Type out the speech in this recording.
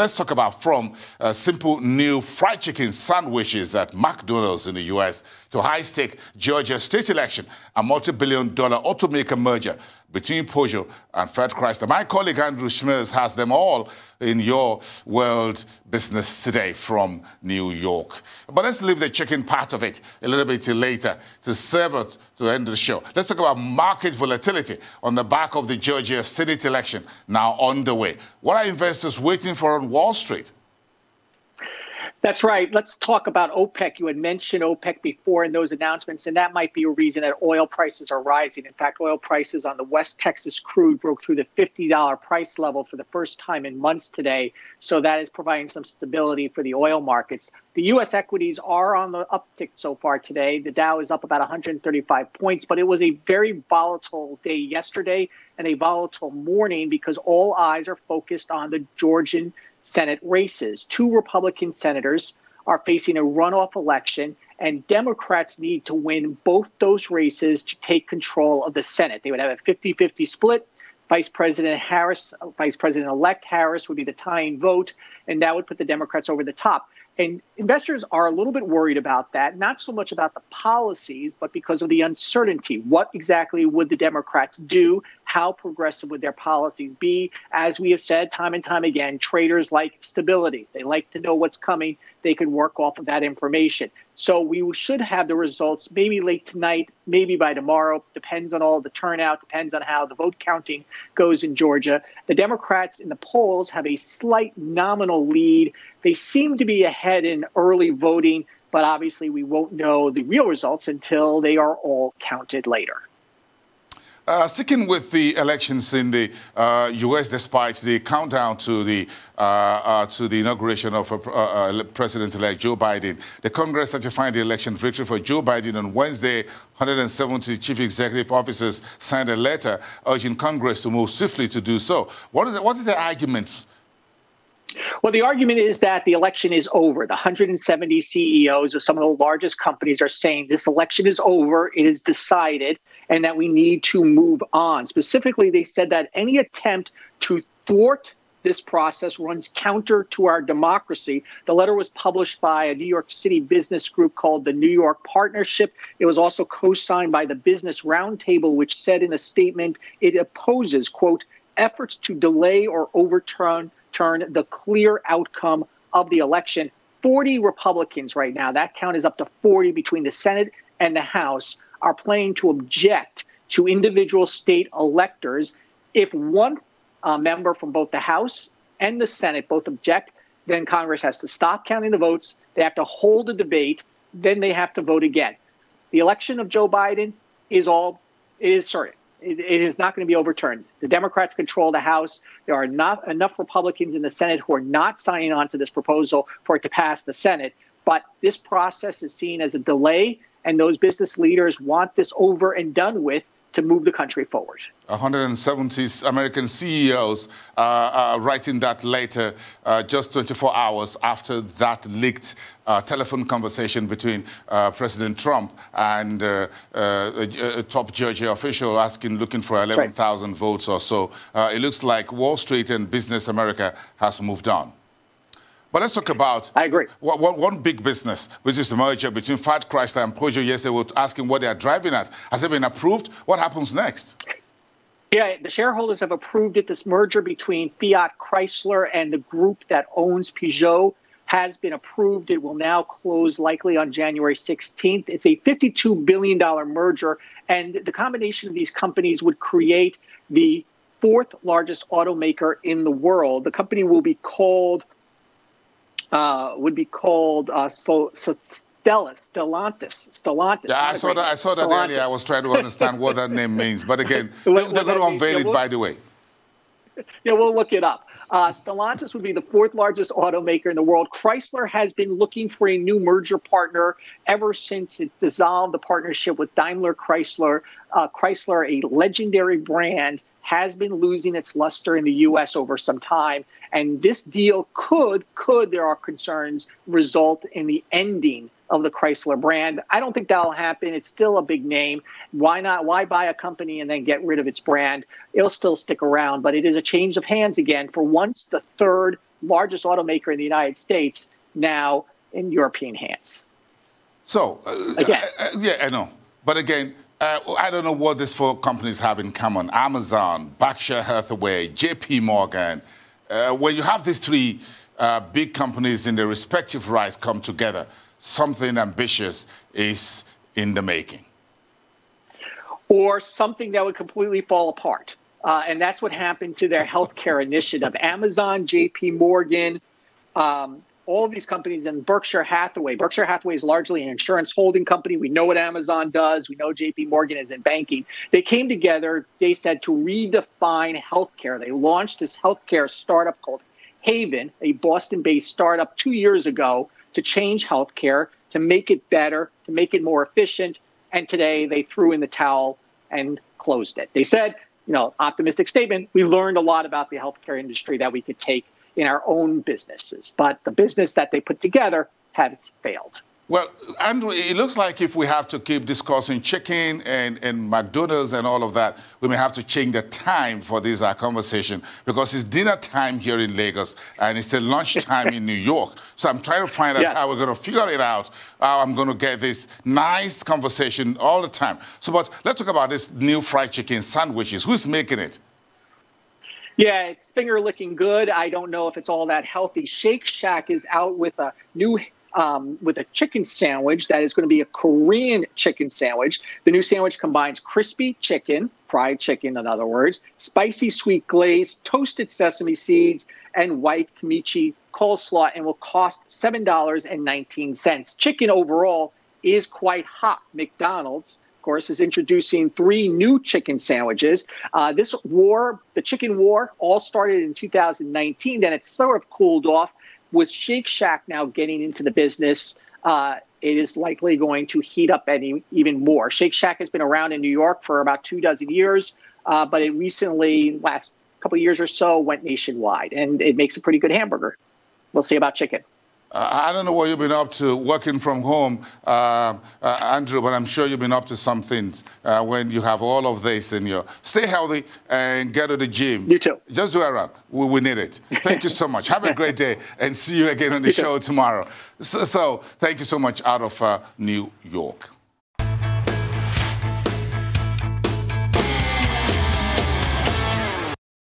let's talk about from simple new fried chicken sandwiches at McDonald's in the U.S. to high-stake Georgia state election, a multi-billion-dollar automaker merger between Peugeot and Fiat-Chrysler. My colleague Andrew Schmertz has them all in your world business today from New York. But let's leave the chicken part of it a little bit till later to serve it to the end of the show. Let's talk about market volatility on the back of the Georgia Senate election now underway. What are investors waiting for on Wall Street? That's right. Let's talk about OPEC. You had mentioned OPEC before in those announcements, and that might be a reason that oil prices are rising. In fact, oil prices on the West Texas crude broke through the $50 price level for the first time in months today. So that is providing some stability for the oil markets. The U.S. equities are on the uptick so far today. The Dow is up about 135 points, but it was a very volatile day yesterday and a volatile morning because all eyes are focused on the Georgian Senate races. Two Republican senators are facing a runoff election, and Democrats need to win both those races to take control of the Senate. They would have a 50-50 split. Vice President-elect Harris would be the tying vote, and that would put the Democrats over the top. And investors are a little bit worried about that, not so much about the policies, but because of the uncertainty. What exactly would the Democrats do? How progressive would their policies be? As we have said time and time again, traders like stability. They like to know what's coming. They can work off of that information. So we should have the results maybe late tonight, maybe by tomorrow. Depends on all the turnout, depends on how the vote counting goes in Georgia. The Democrats in the polls have a slight nominal lead. They seem to be ahead in early voting, but obviously we won't know the real results until they are all counted later. Sticking with the elections in the U.S., despite the countdown to the inauguration of President-elect Joe Biden, the Congress certified the election victory for Joe Biden on Wednesday. 170 chief executive officers signed a letter urging Congress to move swiftly to do so. What is the argument? Well, the argument is that the election is over. The 170 CEOs of some of the largest companies are saying this election is over, it is decided, and that we need to move on. Specifically, they said that any attempt to thwart this process runs counter to our democracy. The letter was published by a New York City business group called the New York Partnership. It was also co-signed by the Business Roundtable, which said in a statement it opposes, quote, efforts to delay or overturn the clear outcome of the election. 40 Republicans right now, that count is up to 40 between the Senate and the House, are planning to object to individual state electors. If one member from both the House and the Senate both object, then Congress has to stop counting the votes. They have to hold a debate. Then they have to vote again. The election of Joe Biden is certain. It is not going to be overturned. The Democrats control the House. There are not enough Republicans in the Senate who are not signing on to this proposal for it to pass the Senate. But this process is seen as a delay, and those business leaders want this over and done with to move the country forward. 170 American CEOs writing that letter just 24 hours after that leaked telephone conversation between President Trump and a top Georgia official looking for 11,000 votes or so. It looks like Wall Street and business America has moved on. But let's talk about one big business, which is the merger between Fiat-Chrysler and Peugeot. Yesterday, we were asking what they are driving at. Has it been approved? What happens next? Yeah, the shareholders have approved it. This merger between Fiat-Chrysler and the group that owns Peugeot has been approved. It will now close likely on January 16th. It's a $52 billion merger, and the combination of these companies would create the fourth largest automaker in the world. The company will be called Stellantis. Yeah, I saw that earlier. I was trying to understand what that name means. But again, they're going to unveil it, by the way. Yeah, we'll look it up. Stellantis would be the fourth largest automaker in the world. Chrysler has been looking for a new merger partner ever since it dissolved the partnership with Daimler Chrysler. Chrysler, a legendary brand, has been losing its luster in the U.S. over some time. And this deal could, there are concerns, result in the ending of the Chrysler brand. I don't think that'll happen. It's still a big name. Why not? Why buy a company and then get rid of its brand? It'll still stick around, but it is a change of hands again for once the third largest automaker in the United States, now in European hands. So, again, yeah, I know. But again, I don't know what these four companies have in common. Amazon, Berkshire Hathaway, JP Morgan. When you have these three big companies in their respective rights come together, something ambitious is in the making. Or something that would completely fall apart. And that's what happened to their healthcare initiative. Amazon, JP Morgan, all of these companies, and Berkshire Hathaway. Berkshire Hathaway is largely an insurance holding company. We know what Amazon does. We know JP Morgan is in banking. They came together, they said, to redefine healthcare. They launched this healthcare startup called Haven, a Boston-based startup 2 years ago, to change healthcare, to make it better, to make it more efficient. And today they threw in the towel and closed it. They said, optimistic statement, we learned a lot about the healthcare industry that we could take in our own businesses. But the business that they put together has failed. Well, Andrew, it looks like if we have to keep discussing chicken and McDonald's and all of that, we may have to change the time for this conversation, because it's dinner time here in Lagos and it's the lunch time in New York. So I'm trying to find out how we're going to figure it out, how I'm going to get this nice conversation all the time. So, but let's talk about this new fried chicken sandwiches. Who's making it? Yeah, it's finger-licking good. I don't know if it's all that healthy. Shake Shack is out with a new with a chicken sandwich that is going to be a Korean chicken sandwich. The new sandwich combines crispy chicken, fried chicken in other words, spicy sweet glaze, toasted sesame seeds, and white kimchi coleslaw, and will cost $7.19. Chicken overall is quite hot. McDonald's, of course, is introducing 3 new chicken sandwiches. This war, the chicken war, all started in 2019. Then it sort of cooled off. With Shake Shack now getting into the business, it is likely going to heat up even more. Shake Shack has been around in New York for about 24 years, but it recently, last couple of years or so, went nationwide, and it makes a pretty good hamburger. We'll see about chicken. I don't know what you've been up to working from home, Andrew, but I'm sure you've been up to some things when you have all of this in your... Stay healthy and get to the gym. You too. Just do it around. We need it. Thank you so much. Have a great day, and see you again on the show tomorrow. So thank you so much out of New York.